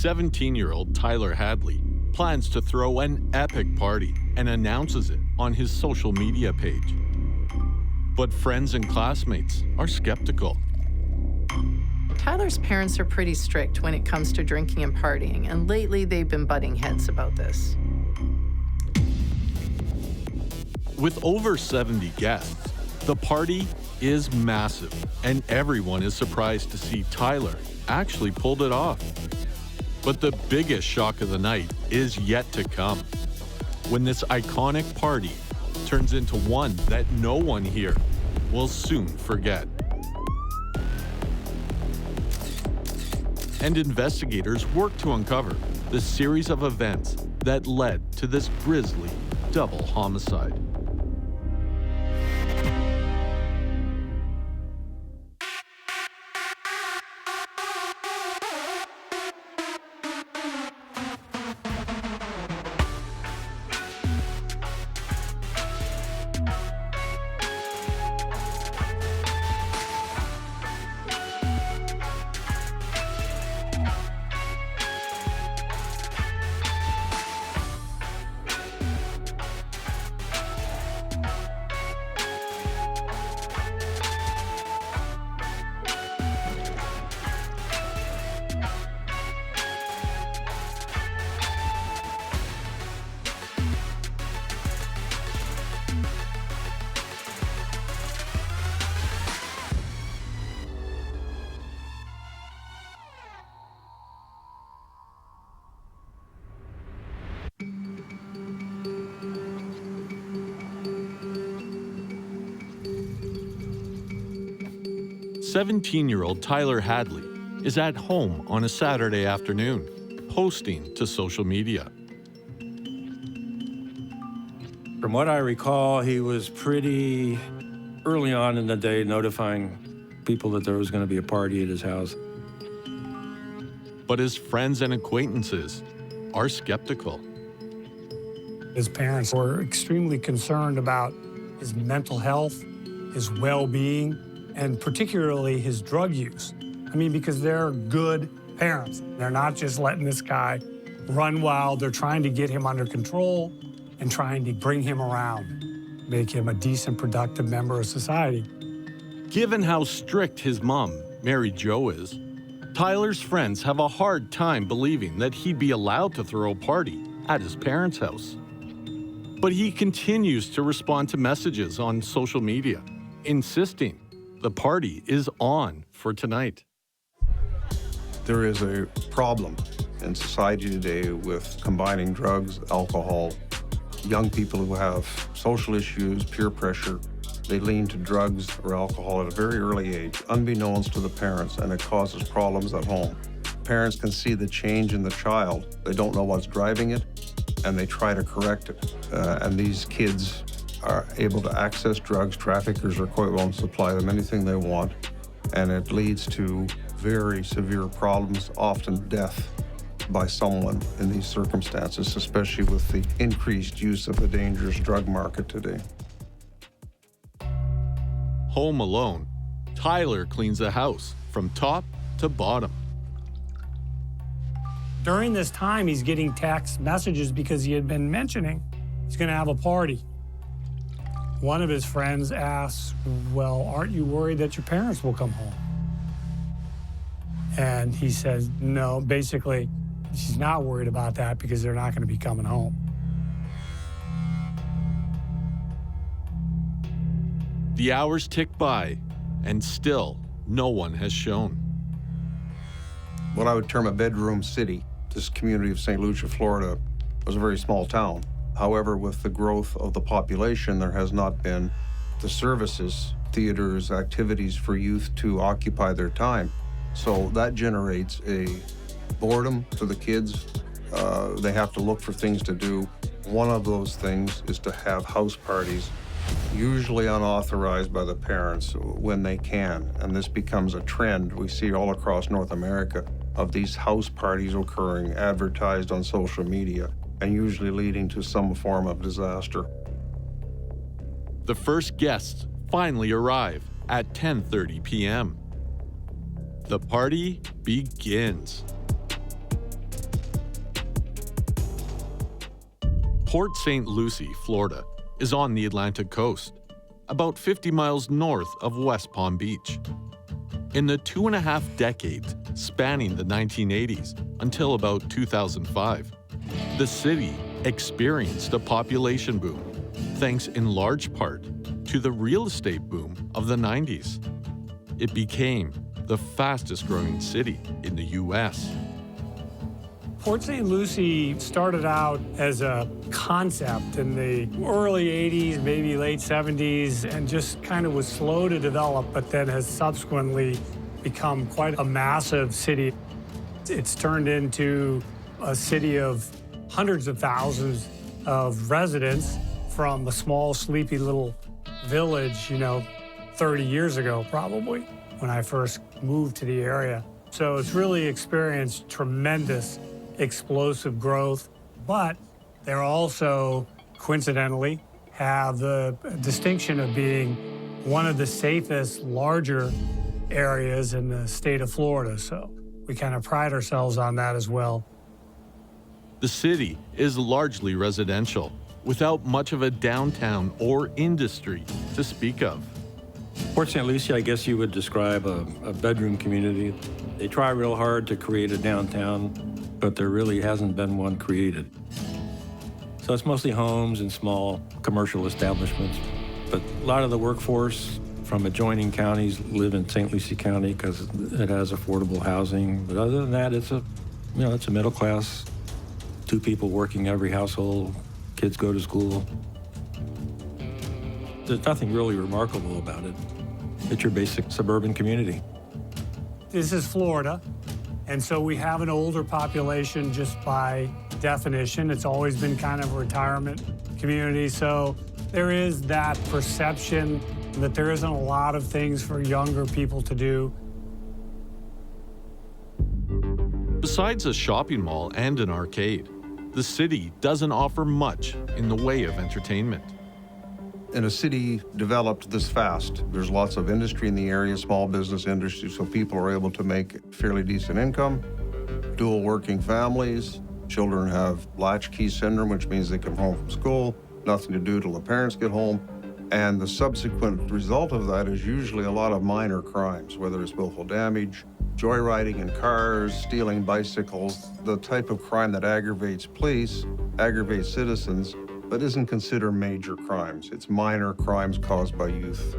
17-year-old Tyler Hadley plans to throw an epic party and announces it on his social media page. But friends and classmates are skeptical. Tyler's parents are pretty strict when it comes to drinking and partying, and lately they've been butting heads about this. With over 70 guests, the party is massive, and everyone is surprised to see Tyler actually pulled it off. But the biggest shock of the night is yet to come, when this iconic party turns into one that no one here will soon forget. And investigators work to uncover the series of events that led to this grisly double homicide. "17-year-old Tyler Hadley is at home on a Saturday afternoon, posting to social media. From what I recall, he was pretty early on in the day notifying people that there was going to be a party at his house. But his friends and acquaintances are skeptical. His parents were extremely concerned about his mental health, his well-being, and particularly his drug use. I mean, because they're good parents. They're not just letting this guy run wild. They're trying to get him under control and trying to bring him around, make him a decent, productive member of society. Given how strict his mom, Mary Jo, is, Tyler's friends have a hard time believing that he'd be allowed to throw a party at his parents' house. But he continues to respond to messages on social media, insisting the party is on for tonight. There is a problem in society today with combining drugs, alcohol. Young people who have social issues, peer pressure, they lean to drugs or alcohol at a very early age, unbeknownst to the parents, and it causes problems at home. Parents can see the change in the child. They don't know what's driving it, and they try to correct it. And these kids are able to access drugs. Traffickers are quite willing to supply them anything they want, and it leads to very severe problems, often death by someone in these circumstances, especially with the increased use of the dangerous drug market today. Home alone, Tyler cleans the house from top to bottom. During this time, he's getting text messages because he had been mentioning he's going to have a party. One of his friends asks, well, aren't you worried that your parents will come home? And he says, no, basically, she's not worried about that because they're not going to be coming home. The hours tick by, and still no one has shown. What I would term a bedroom city, this community of St. Lucie, Florida, was a very small town. However, with the growth of the population, there has not been the services, theaters, activities for youth to occupy their time. So that generates a boredom for the kids. They have to look for things to do. One of those things is to have house parties, usually unauthorized by the parents when they can. And this becomes a trend we see all across North America of these house parties occurring, advertised on social media, and usually leading to some form of disaster. The first guests finally arrive at 10:30 p.m. The party begins. Port St. Lucie, Florida, is on the Atlantic coast, about 50 miles north of West Palm Beach. In the 2.5 decades spanning the 1980s until about 2005, the city experienced a population boom, thanks in large part to the real estate boom of the 90s. It became the fastest growing city in the U.S. Port St. Lucie started out as a concept in the early 80s, maybe late 70s, and just kind of was slow to develop, but then has subsequently become quite a massive city. It's turned into a city of hundreds of thousands of residents from a small, sleepy little village, 30 years ago, probably, when I first moved to the area. So it's really experienced tremendous explosive growth, but they're also, coincidentally, have the distinction of being one of the safest, larger areas in the state of Florida. So we kind of pride ourselves on that as well. The city is largely residential, without much of a downtown or industry to speak of. Port St. Lucie, I guess you would describe a bedroom community. They try real hard to create a downtown, but there really hasn't been one created. So it's mostly homes and small commercial establishments. But a lot of the workforce from adjoining counties live in St. Lucie County because it has affordable housing. But other than that, it's a middle class, 2 people working every household, kids go to school. There's nothing really remarkable about it. It's your basic suburban community. This is Florida, and so we have an older population just by definition. It's always been kind of a retirement community, so there is that perception that there isn't a lot of things for younger people to do. Besides a shopping mall and an arcade, the city doesn't offer much in the way of entertainment. In a city developed this fast, there's lots of industry in the area, small business industry, so people are able to make fairly decent income. Dual working families, children have latchkey syndrome, which means they come home from school, nothing to do till the parents get home. And the subsequent result of that is usually a lot of minor crimes, whether it's willful damage, joyriding in cars, stealing bicycles, the type of crime that aggravates police, aggravates citizens, but isn't considered major crimes. It's minor crimes caused by youth.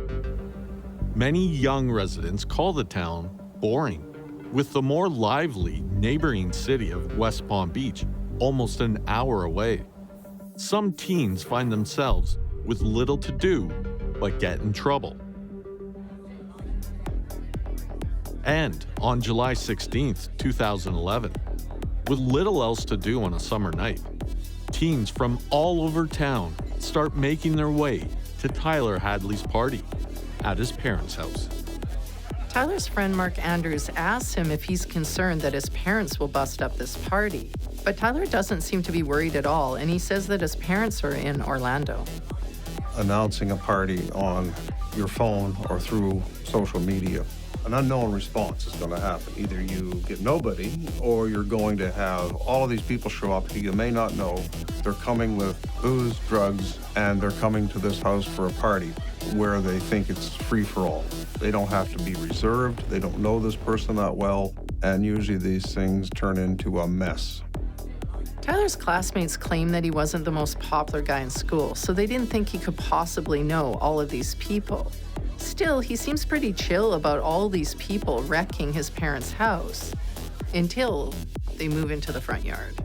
Many young residents call the town boring, with the more lively neighboring city of West Palm Beach almost an hour away. Some teens find themselves with little to do but get in trouble. And on July 16th, 2011, with little else to do on a summer night, teens from all over town start making their way to Tyler Hadley's party at his parents' house. Tyler's friend Mark Andrews asks him if he's concerned that his parents will bust up this party. But Tyler doesn't seem to be worried at all, and he says that his parents are in Orlando. Announcing a party on your phone or through social media, an unknown response is going to happen. Either you get nobody, or you're going to have all of these people show up who you may not know. They're coming with booze, drugs, and they're coming to this house for a party where they think it's free for all. They don't have to be reserved. They don't know this person that well, and usually these things turn into a mess. Tyler's classmates claim that he wasn't the most popular guy in school, so they didn't think he could possibly know all of these people. Still, he seems pretty chill about all these people wrecking his parents' house until they move into the front yard.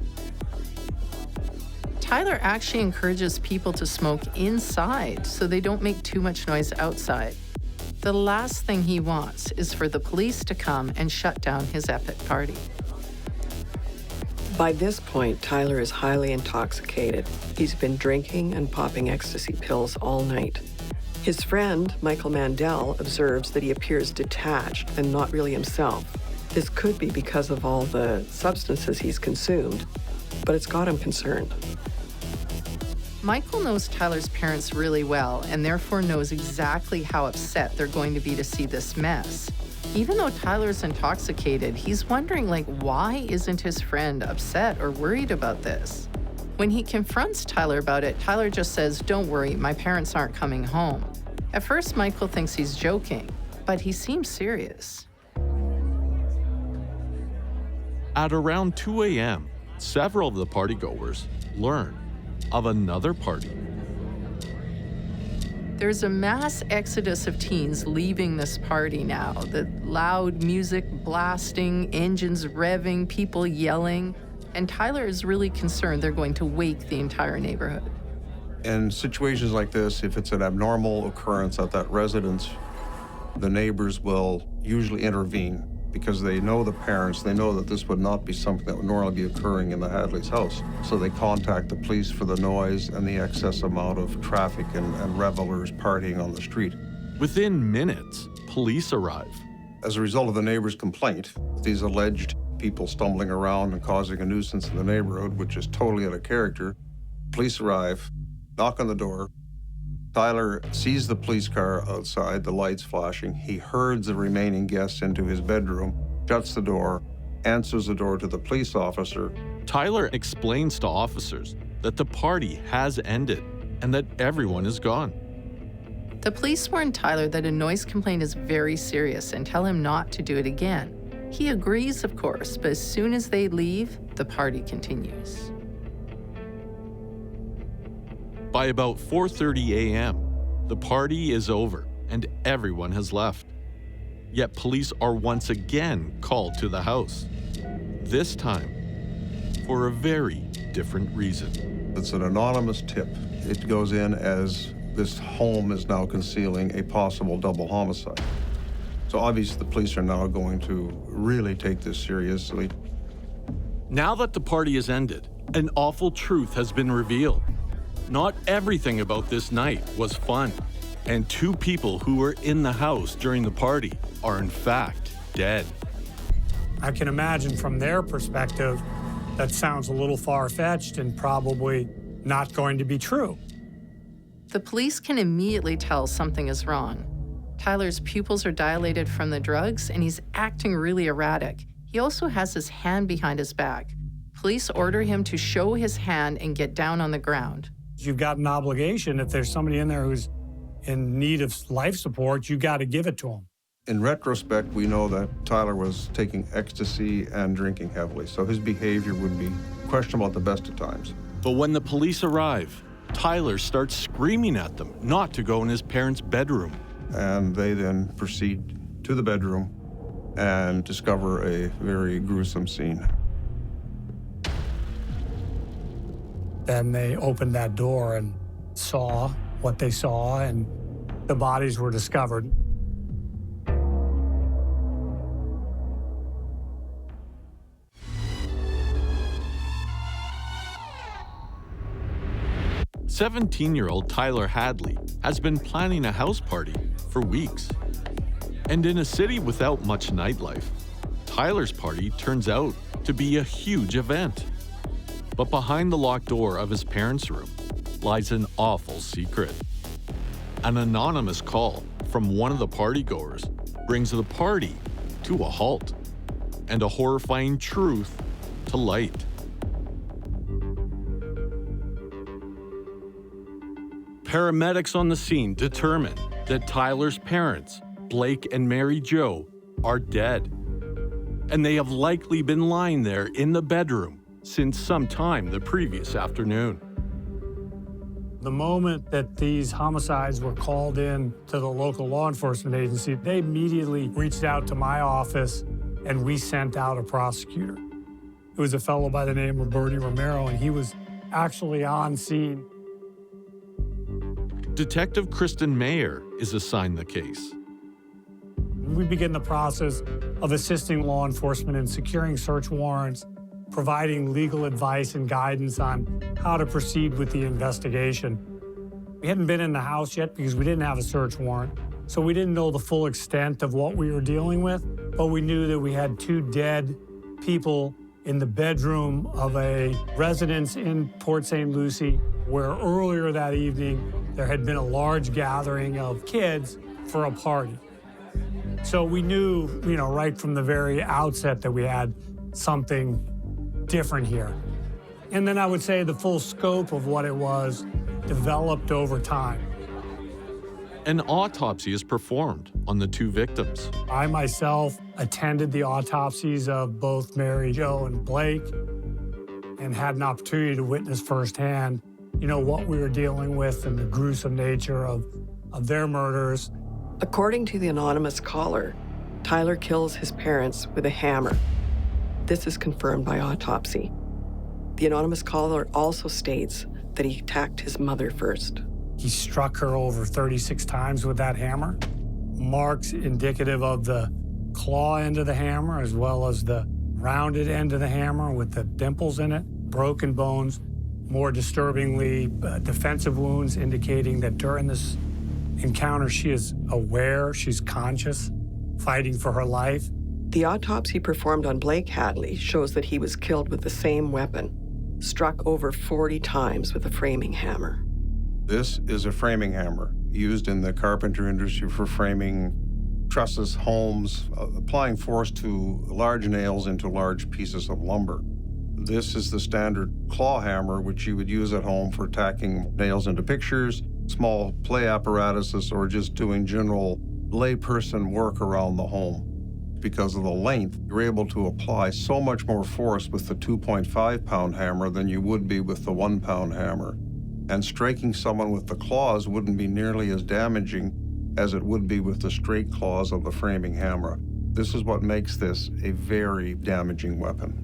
Tyler actually encourages people to smoke inside so they don't make too much noise outside. The last thing he wants is for the police to come and shut down his epic party. By this point, Tyler is highly intoxicated. He's been drinking and popping ecstasy pills all night. His friend, Michael Mandel, observes that he appears detached and not really himself. This could be because of all the substances he's consumed, but it's got him concerned. Michael knows Tyler's parents really well and therefore knows exactly how upset they're going to be to see this mess. Even though Tyler's intoxicated, he's wondering, why isn't his friend upset or worried about this? When he confronts Tyler about it, Tyler just says, "Don't worry, my parents aren't coming home." At first, Michael thinks he's joking, but he seems serious. At around 2 a.m., several of the partygoers learn of another party. There's a mass exodus of teens leaving this party now. The loud music blasting, engines revving, people yelling. And Tyler is really concerned they're going to wake the entire neighborhood. In situations like this, if it's an abnormal occurrence at that residence, the neighbors will usually intervene because they know the parents, they know that this would not be something that would normally be occurring in the Hadley's house. So they contact the police for the noise and the excess amount of traffic and revelers partying on the street. Within minutes, police arrive. As a result of the neighbor's complaint, these alleged people stumbling around and causing a nuisance in the neighborhood, which is totally out of character, police arrive, knock on the door. Tyler sees the police car outside, the lights flashing. He herds the remaining guests into his bedroom, shuts the door, answers the door to the police officer. Tyler explains to officers that the party has ended and that everyone is gone. The police warn Tyler that a noise complaint is very serious and tell him not to do it again. He agrees, of course, but as soon as they leave, the party continues. By about 4:30 a.m., the party is over and everyone has left. Yet police are once again called to the house. This time, for a very different reason. It's an anonymous tip. It goes in as this home is now concealing a possible double homicide. So obviously the police are now going to really take this seriously. Now that the party has ended, an awful truth has been revealed. Not everything about this night was fun, and 2 people who were in the house during the party are in fact dead. I can imagine from their perspective, that sounds a little far-fetched and probably not going to be true. The police can immediately tell something is wrong. Tyler's pupils are dilated from the drugs, and he's acting really erratic. He also has his hand behind his back. Police order him to show his hand and get down on the ground. You've got an obligation. If there's somebody in there who's in need of life support, you got to give it to them. In retrospect, we know that Tyler was taking ecstasy and drinking heavily, so his behavior would be questionable at the best of times. But when the police arrive, Tyler starts screaming at them not to go in his parents' bedroom. And they then proceed to the bedroom and discover a very gruesome scene. Then they opened that door and saw what they saw, and the bodies were discovered. "17-year-old Tyler Hadley has been planning a house party for weeks. And in a city without much nightlife, Tyler's party turns out to be a huge event. But behind the locked door of his parents' room lies an awful secret. An anonymous call from one of the partygoers brings the party to a halt and a horrifying truth to light. Paramedics on the scene determine that Tyler's parents, Blake and Mary Jo, are dead. And they have likely been lying there in the bedroom since sometime the previous afternoon. The moment that these homicides were called in to the local law enforcement agency, they immediately reached out to my office and we sent out a prosecutor. It was a fellow by the name of Bertie Romero, and he was actually on scene. Detective Kristen Mayer is assigned the case. We begin the process of assisting law enforcement in securing search warrants, providing legal advice and guidance on how to proceed with the investigation. We hadn't been in the house yet because we didn't have a search warrant, so we didn't know the full extent of what we were dealing with, but we knew that we had 2 dead people in the bedroom of a residence in Port St. Lucie, where earlier that evening there had been a large gathering of kids for a party. So we knew, right from the very outset that we had something different here. And then I would say the full scope of what it was developed over time. An autopsy is performed on the two victims. I myself attended the autopsies of both Mary Jo and Blake and had an opportunity to witness firsthand, what we were dealing with and the gruesome nature of their murders. According to the anonymous caller, Tyler kills his parents with a hammer. This is confirmed by autopsy. The anonymous caller also states that he attacked his mother first. He struck her over 36 times with that hammer. Marks indicative of the claw end of the hammer as well as the rounded end of the hammer with the dimples in it, broken bones. More disturbingly, defensive wounds indicating that during this encounter she is aware, she's conscious, fighting for her life. The autopsy performed on Blake Hadley shows that he was killed with the same weapon, struck over 40 times with a framing hammer. This is a framing hammer used in the carpenter industry for framing trusses, homes, applying force to large nails into large pieces of lumber. This is the standard claw hammer, which you would use at home for tacking nails into pictures, small play apparatuses, or just doing general layperson work around the home. Because of the length, you're able to apply so much more force with the 2.5-pound hammer than you would be with the 1-pound hammer. And striking someone with the claws wouldn't be nearly as damaging as it would be with the straight claws of the framing hammer. This is what makes this a very damaging weapon.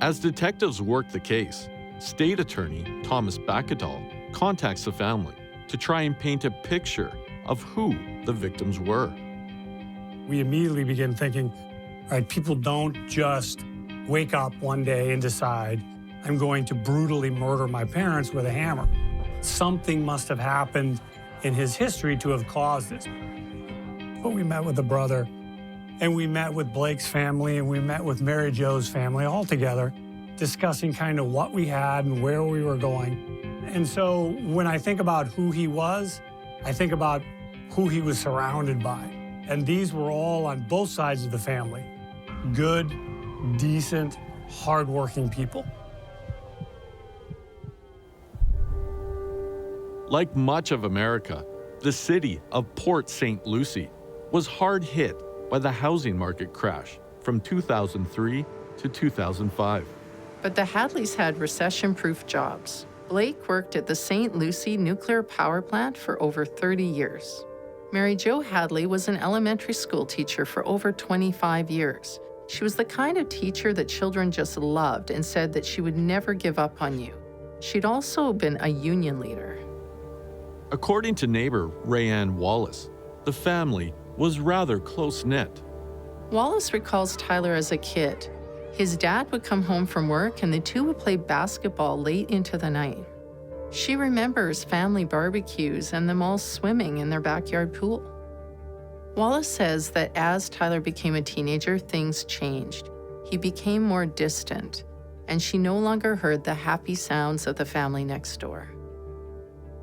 As detectives work the case, State Attorney Thomas Bacadal contacts the family to try and paint a picture of who the victims were. We immediately begin thinking, all right, people don't just wake up one day and decide, I'm going to brutally murder my parents with a hammer. Something must have happened in his history to have caused this. But we met with the brother, and we met with Blake's family, and we met with Mary Jo's family all together, discussing kind of what we had and where we were going. And so when I think about who he was, I think about who he was surrounded by. And these were all on both sides of the family. Good, decent, hardworking people. Like much of America, the city of Port St. Lucie was hard hit by the housing market crash from 2003 to 2005. But the Hadleys had recession-proof jobs. Blake worked at the St. Lucie nuclear power plant for over 30 years. Mary Jo Hadley was an elementary school teacher for over 25 years. She was the kind of teacher that children just loved and said that she would never give up on you. She'd also been a union leader. According to neighbor Rayanne Wallace, the family was rather close-knit. Wallace recalls Tyler as a kid. His dad would come home from work and the two would play basketball late into the night. She remembers family barbecues and them all swimming in their backyard pool. Wallace says that as Tyler became a teenager, things changed. He became more distant, and she no longer heard the happy sounds of the family next door.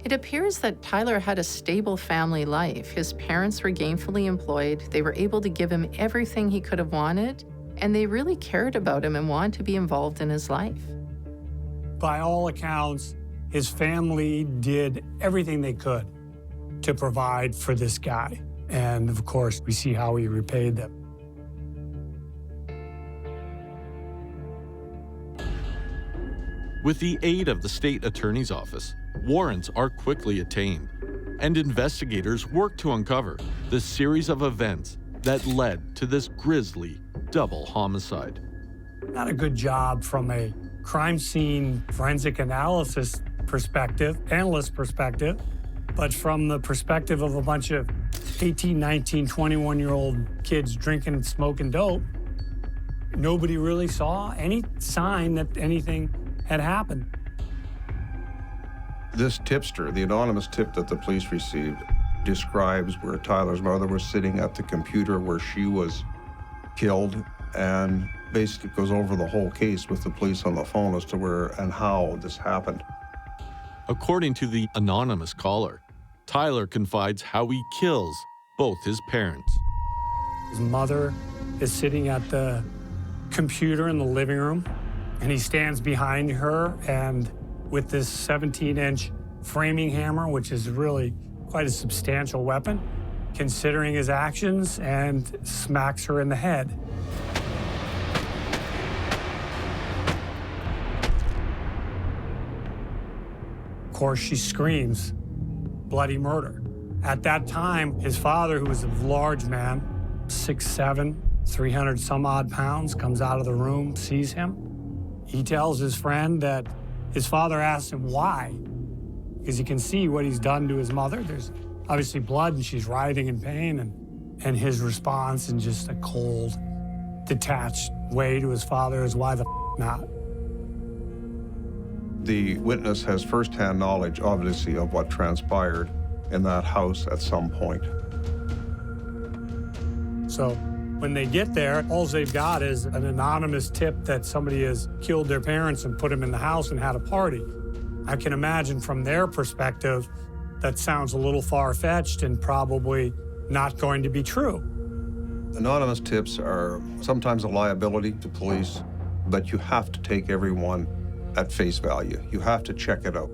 It appears that Tyler had a stable family life. His parents were gainfully employed, they were able to give him everything he could have wanted, and they really cared about him and wanted to be involved in his life. By all accounts, his family did everything they could to provide for this guy. And of course, we see how he repaid them. With the aid of the state attorney's office, warrants are quickly attained, and investigators work to uncover the series of events that led to this grisly double homicide. Not a good job from a crime scene forensic analyst perspective, but from the perspective of a bunch of 18, 19, 21-year-old kids drinking and smoking dope, nobody really saw any sign that anything had happened. This tipster, the anonymous tip that the police received, describes where Tyler's mother was sitting at the computer where she was killed, and basically goes over the whole case with the police on the phone as to where and how this happened. According to the anonymous caller, Tyler confides how he kills both his parents. His mother is sitting at the computer in the living room, and he stands behind her and with this 17-inch framing hammer, which is really quite a substantial weapon, considering his actions, and smacks her in the head. Of course, she screams, bloody murder. At that time, his father, who was a large man, 6'7", 300 some odd pounds, comes out of the room, sees him. He tells his friend that his father asks him why, because he can see what he's done to his mother. There's obviously blood and she's writhing in pain, and his response in just a cold, detached way to his father is, why the not? The witness has firsthand knowledge, obviously, of what transpired in that house at some point. So when they get there, all they've got is an anonymous tip that somebody has killed their parents and put them in the house and had a party. I can imagine from their perspective, that sounds a little far-fetched and probably not going to be true. Anonymous tips are sometimes a liability to police, but you have to take everyone at face value. You have to check it out.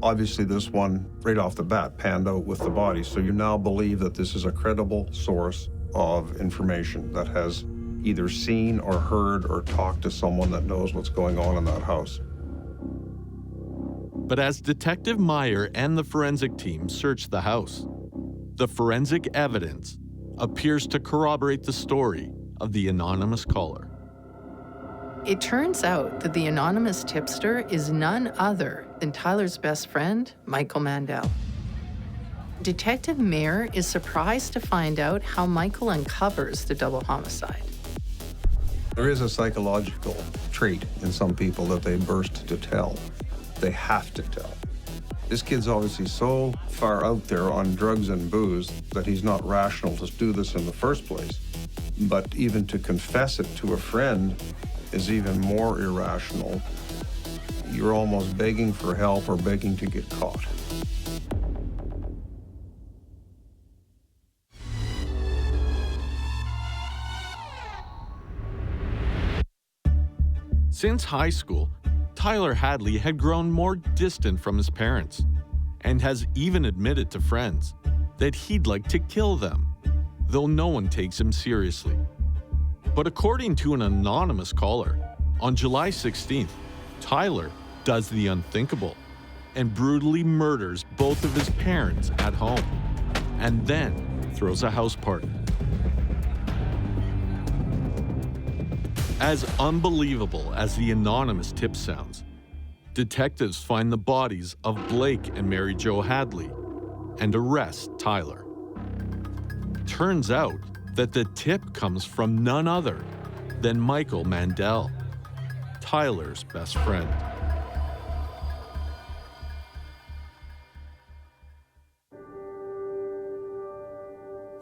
Obviously, this one, right off the bat, panned out with the body, so you now believe that this is a credible source of information that has either seen or heard or talked to someone that knows what's going on in that house. But as Detective Meyer and the forensic team search the house, the forensic evidence appears to corroborate the story of the anonymous caller. It turns out that the anonymous tipster is none other than Tyler's best friend, Michael Mandel. Detective Meyer is surprised to find out how Michael uncovers the double homicide. There is a psychological trait in some people that they burst to tell. They have to tell. This kid's obviously so far out there on drugs and booze that he's not rational to do this in the first place. But even to confess it to a friend is even more irrational. You're almost begging for help or begging to get caught. Since high school, Tyler Hadley had grown more distant from his parents and has even admitted to friends that he'd like to kill them, though no one takes him seriously. But according to an anonymous caller, on July 16th, Tyler does the unthinkable and brutally murders both of his parents at home, and then throws a house party. As unbelievable as the anonymous tip sounds, detectives find the bodies of Blake and Mary Jo Hadley and arrest Tyler. Turns out that the tip comes from none other than Michael Mandel, Tyler's best friend.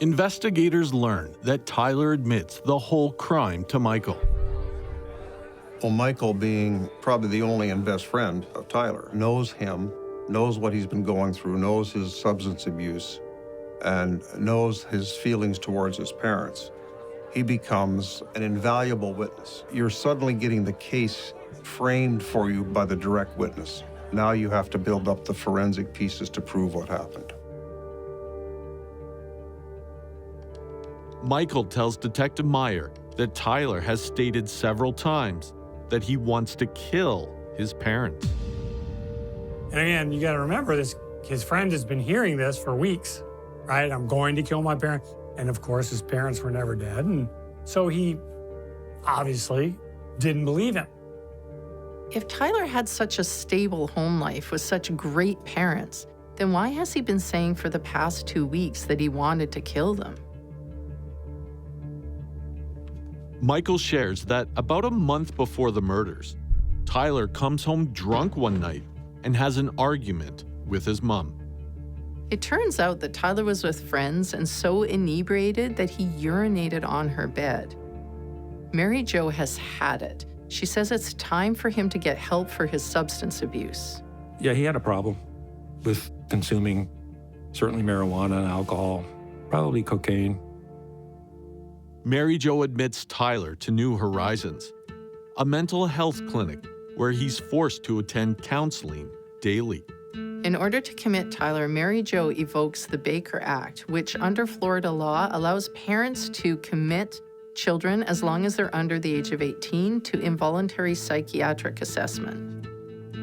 Investigators learn that Tyler admits the whole crime to Michael. Well, Michael, being probably the only and best friend of Tyler, knows him, knows what he's been going through, knows his substance abuse, and knows his feelings towards his parents. He becomes an invaluable witness. You're suddenly getting the case framed for you by the direct witness. Now you have to build up the forensic pieces to prove what happened. Michael tells Detective Meyer that Tyler has stated several times that he wants to kill his parents. And again, you got to remember this, his friend has been hearing this for weeks, right? I'm going to kill my parents. And of course, his parents were never dead. And so he obviously didn't believe him. If Tyler had such a stable home life with such great parents, then why has he been saying for the past 2 weeks that he wanted to kill them? Michael shares that about a month before the murders, Tyler comes home drunk one night and has an argument with his mom. It turns out that Tyler was with friends and so inebriated that he urinated on her bed. Mary Jo has had it. She says it's time for him to get help for his substance abuse. Yeah, he had a problem with consuming certainly marijuana and alcohol, probably cocaine. Mary Jo admits Tyler to New Horizons, a mental health clinic where he's forced to attend counseling daily. In order to commit Tyler, Mary Jo evokes the Baker Act, which under Florida law allows parents to commit children as long as they're under the age of 18 to involuntary psychiatric assessment.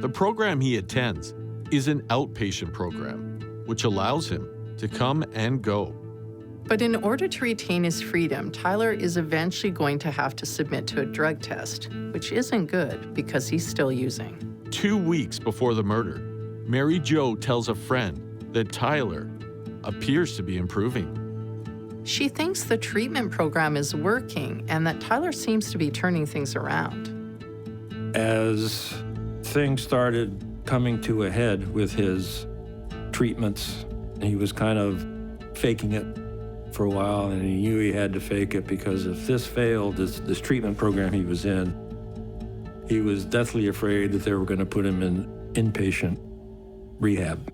The program he attends is an outpatient program, which allows him to come and go. But in order to retain his freedom, Tyler is eventually going to have to submit to a drug test, which isn't good because he's still using. 2 weeks before the murder, Mary Jo tells a friend that Tyler appears to be improving. She thinks the treatment program is working and that Tyler seems to be turning things around. As things started coming to a head with his treatments, he was kind of faking it for a while, and he knew he had to fake it because if this failed, this treatment program he was in, he was deathly afraid that they were going to put him in inpatient rehab.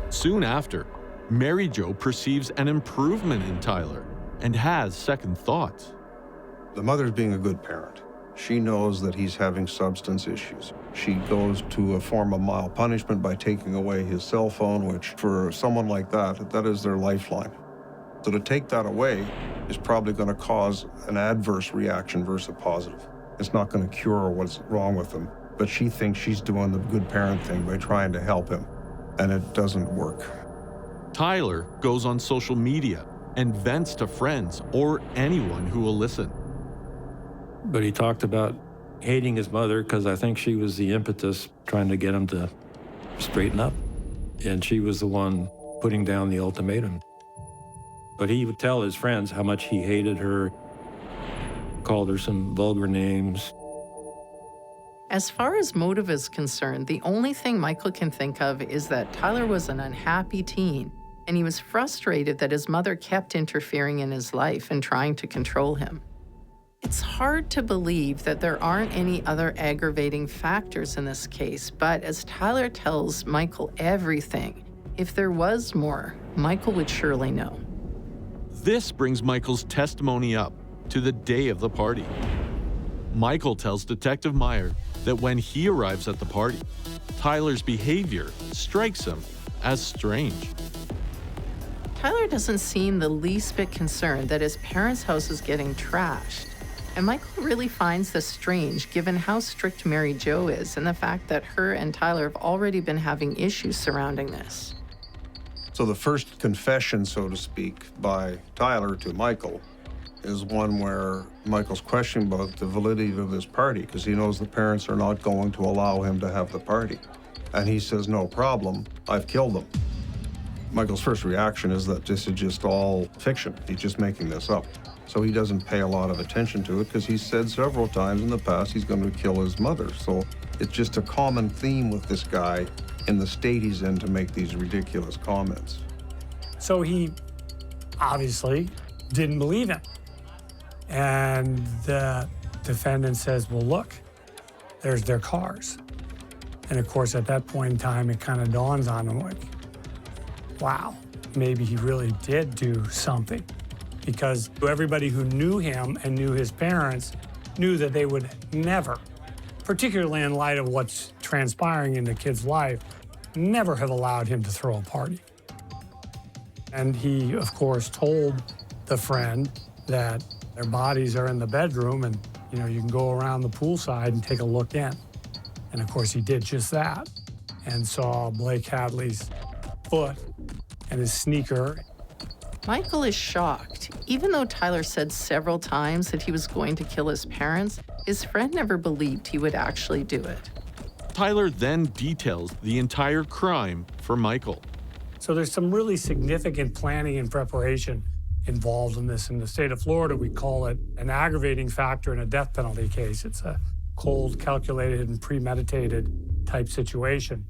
Soon after, Mary Jo perceives an improvement in Tyler and has second thoughts. The mother's being a good parent. She knows that he's having substance issues. She goes to a form of mild punishment by taking away his cell phone, which for someone like that is their lifeline. So to take that away is probably going to cause an adverse reaction versus a positive. It's not going to cure what's wrong with him, but she thinks she's doing the good parent thing by trying to help him, and it doesn't work. Tyler goes on social media and vents to friends or anyone who will listen. But he talked about hating his mother because I think she was the impetus trying to get him to straighten up. And she was the one putting down the ultimatum. But he would tell his friends how much he hated her, called her some vulgar names. As far as motive is concerned, the only thing Michael can think of is that Tyler was an unhappy teen, and he was frustrated that his mother kept interfering in his life and trying to control him. It's hard to believe that there aren't any other aggravating factors in this case, but as Tyler tells Michael everything, if there was more, Michael would surely know. This brings Michael's testimony up to the day of the party. Michael tells Detective Meyer that when he arrives at the party, Tyler's behavior strikes him as strange. Tyler doesn't seem the least bit concerned that his parents' house is getting trashed. And Michael really finds this strange given how strict Mary Jo is and the fact that her and Tyler have already been having issues surrounding this. So the first confession, so to speak, by Tyler to Michael is one where Michael's questioning about the validity of this party because he knows the parents are not going to allow him to have the party. And he says, no problem, I've killed them. Michael's first reaction is that this is just all fiction. He's just making this up. So he doesn't pay a lot of attention to it because he's said several times in the past he's going to kill his mother. So it's just a common theme with this guy in the state he's in to make these ridiculous comments. So he obviously didn't believe him. And the defendant says, well, look, there's their cars. And of course, at that point in time, it kind of dawns on him like, wow, maybe he really did do something. Because everybody who knew him and knew his parents knew that they would never, particularly in light of what's transpiring in the kid's life, never have allowed him to throw a party. And he, of course, told the friend that their bodies are in the bedroom and, you know, you can go around the poolside and take a look in. And of course, he did just that and saw Blake Hadley's foot and his sneaker. Michael is shocked. Even though Tyler said several times that he was going to kill his parents, his friend never believed he would actually do it. Tyler then details the entire crime for Michael. So there's some really significant planning and preparation involved in this. In the state of Florida, we call it an aggravating factor in a death penalty case. It's a cold, calculated, and premeditated type situation.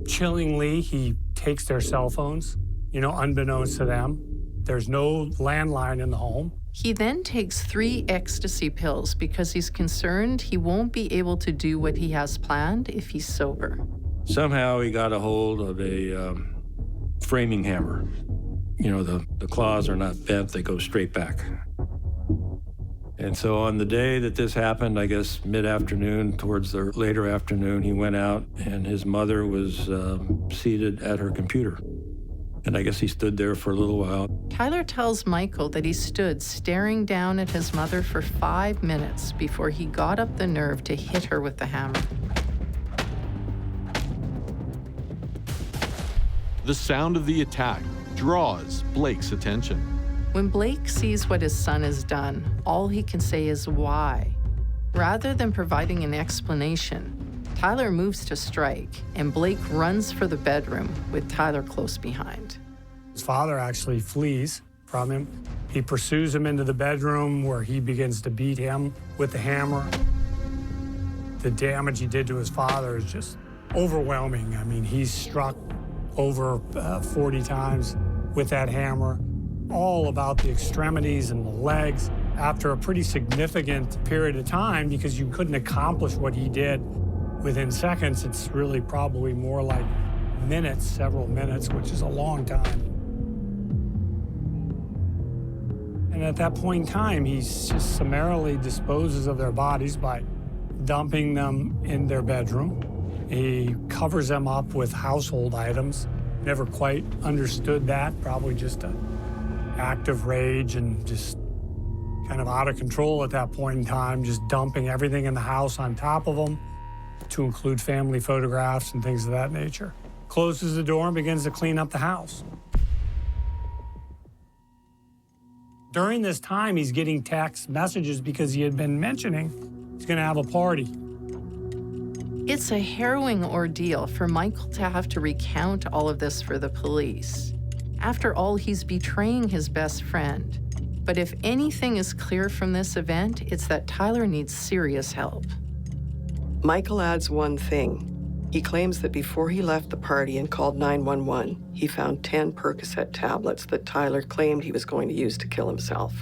Chillingly, he takes their cell phones, you know, unbeknownst to them. There's no landline in the home. He then takes 3 ecstasy pills because he's concerned he won't be able to do what he has planned if he's sober. Somehow he got a hold of a framing hammer You know, the claws are not bent, they go straight back. And so on the day that this happened, I guess mid-afternoon, towards the later afternoon, he went out and his mother was seated at her computer. And I guess he stood there for a little while. Tyler tells Michael that he stood staring down at his mother for 5 minutes before he got up the nerve to hit her with the hammer. The sound of the attack draws Blake's attention. When Blake sees what his son has done, all he can say is why. Rather than providing an explanation, Tyler moves to strike, and Blake runs for the bedroom with Tyler close behind. His father actually flees from him. He pursues him into the bedroom where he begins to beat him with the hammer. The damage he did to his father is just overwhelming. I mean, he's struck over 40 times with that hammer, all about the extremities and the legs after a pretty significant period of time because you couldn't accomplish what he did within seconds. It's really probably more like minutes, several minutes, which is a long time. And at that point in time, he just summarily disposes of their bodies by dumping them in their bedroom. He covers them up with household items. Never quite understood that, probably just an act of rage and just kind of out of control at that point in time, just dumping everything in the house on top of them, to include family photographs and things of that nature. Closes the door and begins to clean up the house. During this time, he's getting text messages because he had been mentioning he's going to have a party. It's a harrowing ordeal for Michael to have to recount all of this for the police. After all, he's betraying his best friend. But if anything is clear from this event, it's that Tyler needs serious help. Michael adds one thing. He claims that before he left the party and called 911, he found 10 Percocet tablets that Tyler claimed he was going to use to kill himself.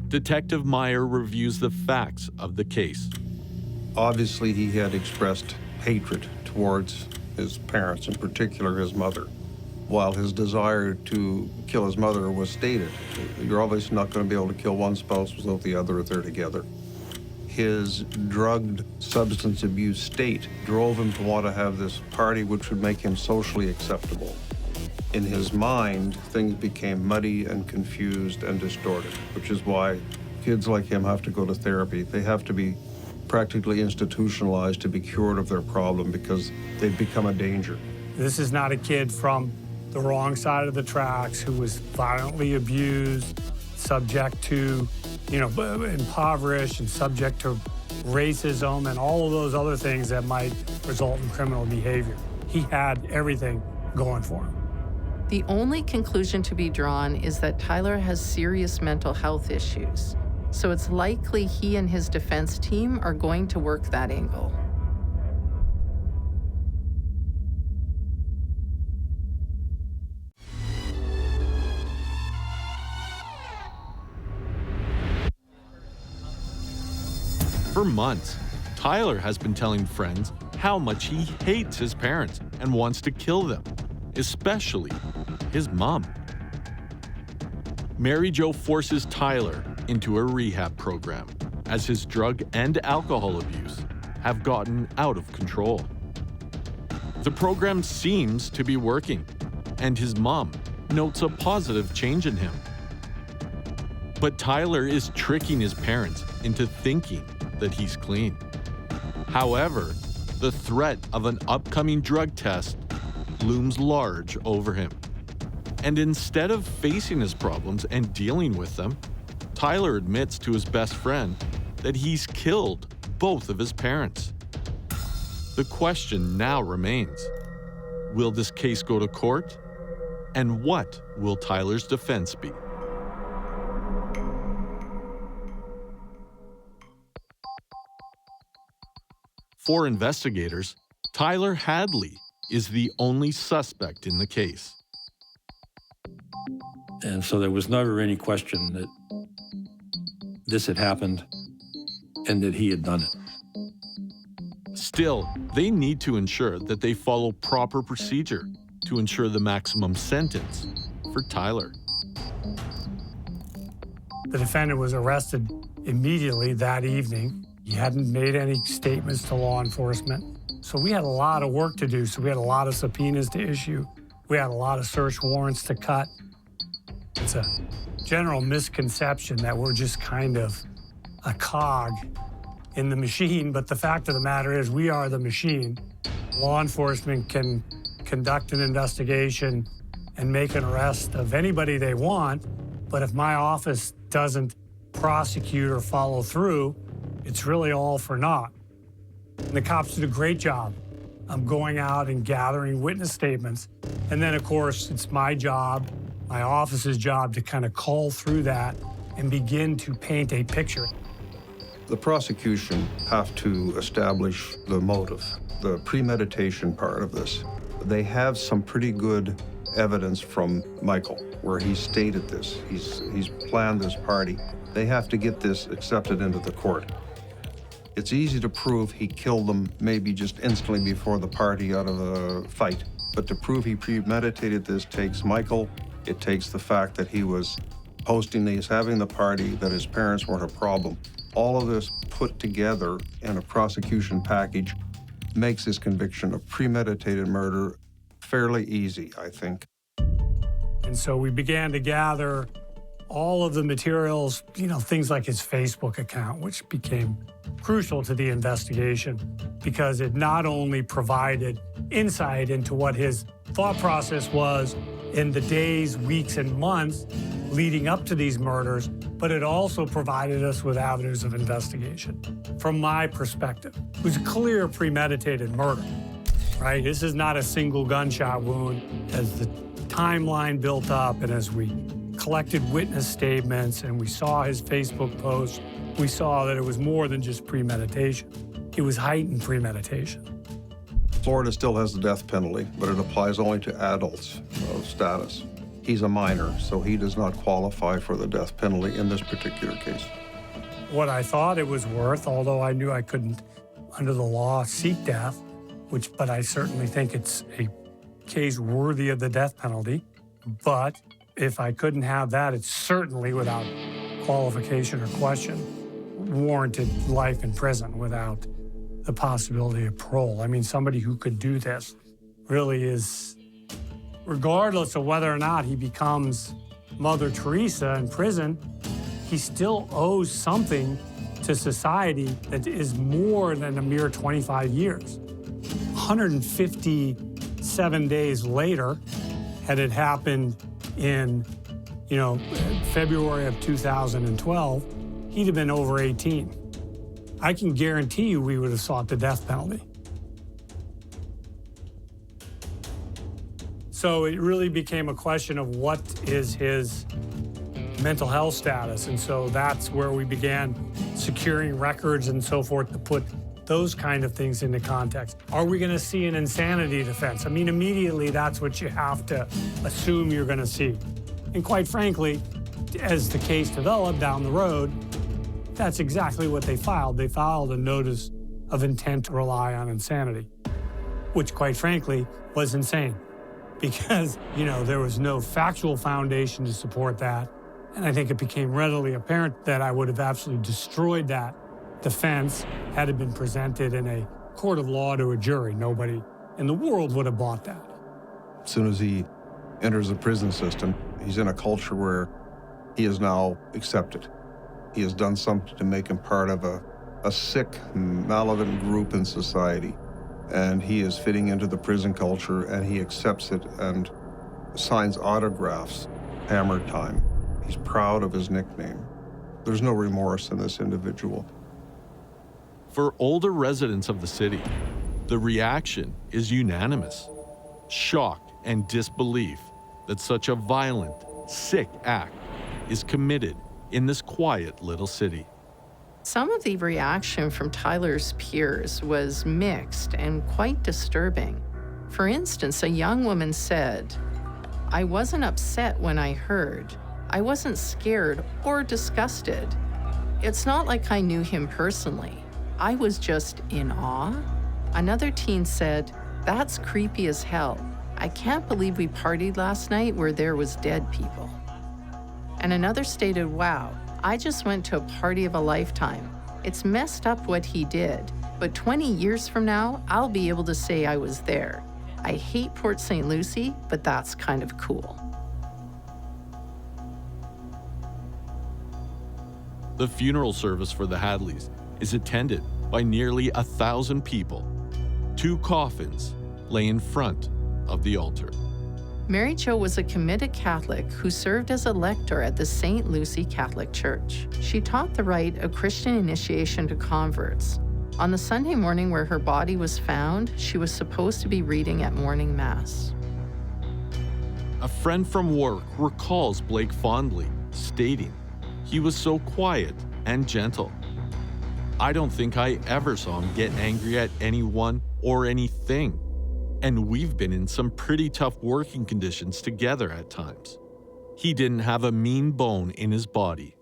Detective Meyer reviews the facts of the case. Obviously, he had expressed hatred towards his parents, in particular his mother. While his desire to kill his mother was stated, you're obviously not going to be able to kill one spouse without the other if they're together. His drugged substance abuse state drove him to want to have this party which would make him socially acceptable. In his mind, things became muddy and confused and distorted, which is why kids like him have to go to therapy. They have to be practically institutionalized to be cured of their problem because they've become a danger. This is not a kid from the wrong side of the tracks who was violently abused, subject to, impoverished and subject to racism and all of those other things that might result in criminal behavior. He had everything going for him. The only conclusion to be drawn is that Tyler has serious mental health issues, so it's likely he and his defense team are going to work that angle. For months, Tyler has been telling friends how much he hates his parents and wants to kill them, especially his mom. Mary Jo forces Tyler into a rehab program as his drug and alcohol abuse have gotten out of control. The program seems to be working, and his mom notes a positive change in him. But Tyler is tricking his parents into thinking that he's clean. However, the threat of an upcoming drug test looms large over him. And instead of facing his problems and dealing with them, Tyler admits to his best friend that he's killed both of his parents. The question now remains, will this case go to court? And what will Tyler's defense be? For investigators, Tyler Hadley is the only suspect in the case. And so there was never any question that this had happened and that he had done it. Still, they need to ensure that they follow proper procedure to ensure the maximum sentence for Tyler. The defendant was arrested immediately that evening. He hadn't made any statements to law enforcement. So we had a lot of work to do. So we had a lot of subpoenas to issue. We had a lot of search warrants to cut. It's a general misconception that we're just kind of a cog in the machine, but the fact of the matter is we are the machine. Law enforcement can conduct an investigation and make an arrest of anybody they want, but if my office doesn't prosecute or follow through, it's really all for naught. And the cops did a great job of going out and gathering witness statements. And then, of course, it's my job, my office's job, to kind of cull through that and begin to paint a picture. The prosecution have to establish the motive, the premeditation part of this. They have some pretty good evidence from Michael, where he stated this. He's planned this party. They have to get this accepted into the court. It's easy to prove he killed them maybe just instantly before the party out of a fight. But to prove he premeditated this takes Michael. It takes the fact that he was hosting these, having the party, that his parents weren't a problem. All of this put together in a prosecution package makes this conviction of premeditated murder fairly easy, I think. And so we began to gather all of the materials, things like his Facebook account, which became crucial to the investigation because it not only provided insight into what his thought process was in the days, weeks, and months leading up to these murders, but it also provided us with avenues of investigation. From my perspective, it was a clear premeditated murder, right? This is not a single gunshot wound. As the timeline built up and as we collected witness statements and we saw his Facebook posts, we saw that it was more than just premeditation. It was heightened premeditation. Florida still has the death penalty, but it applies only to adults of status. He's a minor, so he does not qualify for the death penalty in this particular case. What I thought it was worth, although I knew I couldn't, under the law, seek death, but I certainly think it's a case worthy of the death penalty. But if I couldn't have that, it's certainly, without qualification or question, warranted life in prison without the possibility of parole. I mean, somebody who could do this really is, regardless of whether or not he becomes Mother Teresa in prison, he still owes something to society that is more than a mere 25 years. 157 days later, had it happened in, February of 2012, he'd have been over 18. I can guarantee you we would have sought the death penalty. So it really became a question of what is his mental health status. And so that's where we began securing records and so forth to put those kind of things into context. Are we going to see an insanity defense? I mean, immediately that's what you have to assume you're going to see. And quite frankly, as the case developed down the road, that's exactly what they filed. They filed a notice of intent to rely on insanity, which quite frankly was insane because, there was no factual foundation to support that. And I think it became readily apparent that I would have absolutely destroyed that defense had it been presented in a court of law to a jury. Nobody in the world would have bought that. As soon as he enters the prison system, he's in a culture where he is now accepted. He has done something to make him part of a sick, malevolent group in society. And he is fitting into the prison culture, and he accepts it and signs autographs, Hammer Time. He's proud of his nickname. There's no remorse in this individual. For older residents of the city, the reaction is unanimous. Shock and disbelief that such a violent, sick act is committed in this quiet little city. Some of the reaction from Tyler's peers was mixed and quite disturbing. For instance, a young woman said, "I wasn't upset when I heard. I wasn't scared or disgusted. It's not like I knew him personally. I was just in awe." Another teen said, "That's creepy as hell. I can't believe we partied last night where there was dead people. And another stated, wow, I just went to a party of a lifetime. It's messed up what he did, but 20 years from now, I'll be able to say I was there. I hate Port St. Lucie, but that's kind of cool. The funeral service for the Hadleys is attended by nearly 1,000 people. 2 coffins lay in front of the altar. Mary Jo was a committed Catholic who served as a lector at the St. Lucie Catholic Church. She taught the rite of Christian initiation to converts. On the Sunday morning where her body was found, she was supposed to be reading at morning mass. A friend from work recalls Blake fondly, stating, "He was so quiet and gentle. I don't think I ever saw him get angry at anyone or anything. And we've been in some pretty tough working conditions together at times. He didn't have a mean bone in his body."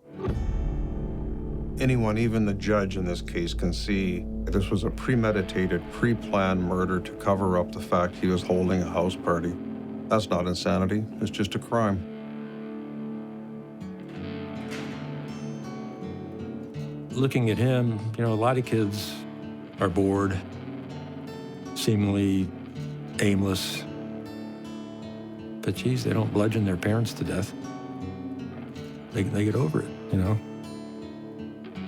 Anyone, even the judge in this case, can see this was a premeditated, pre-planned murder to cover up the fact he was holding a house party. That's not insanity, it's just a crime. Looking at him, a lot of kids are bored, seemingly aimless. But geez, they don't bludgeon their parents to death. They get over it,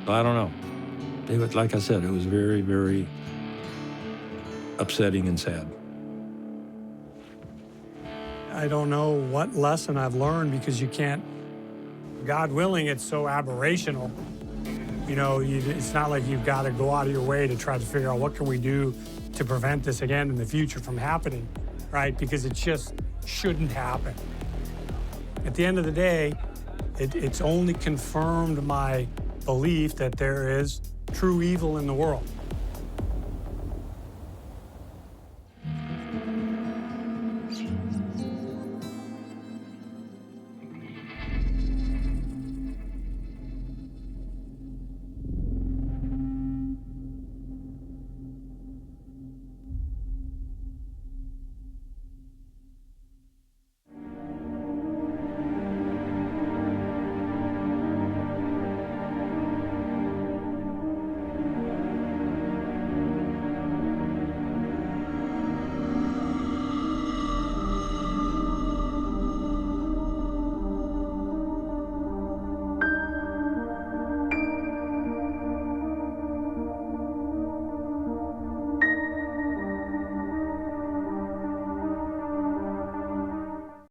I don't know. Like I said, it was very, very upsetting and sad. I don't know what lesson I've learned because you can't, God willing, it's so aberrational. It's not like you've got to go out of your way to try to figure out what can we do to prevent this again in the future from happening, right? Because it just shouldn't happen. At the end of the day, it's only confirmed my belief that there is true evil in the world.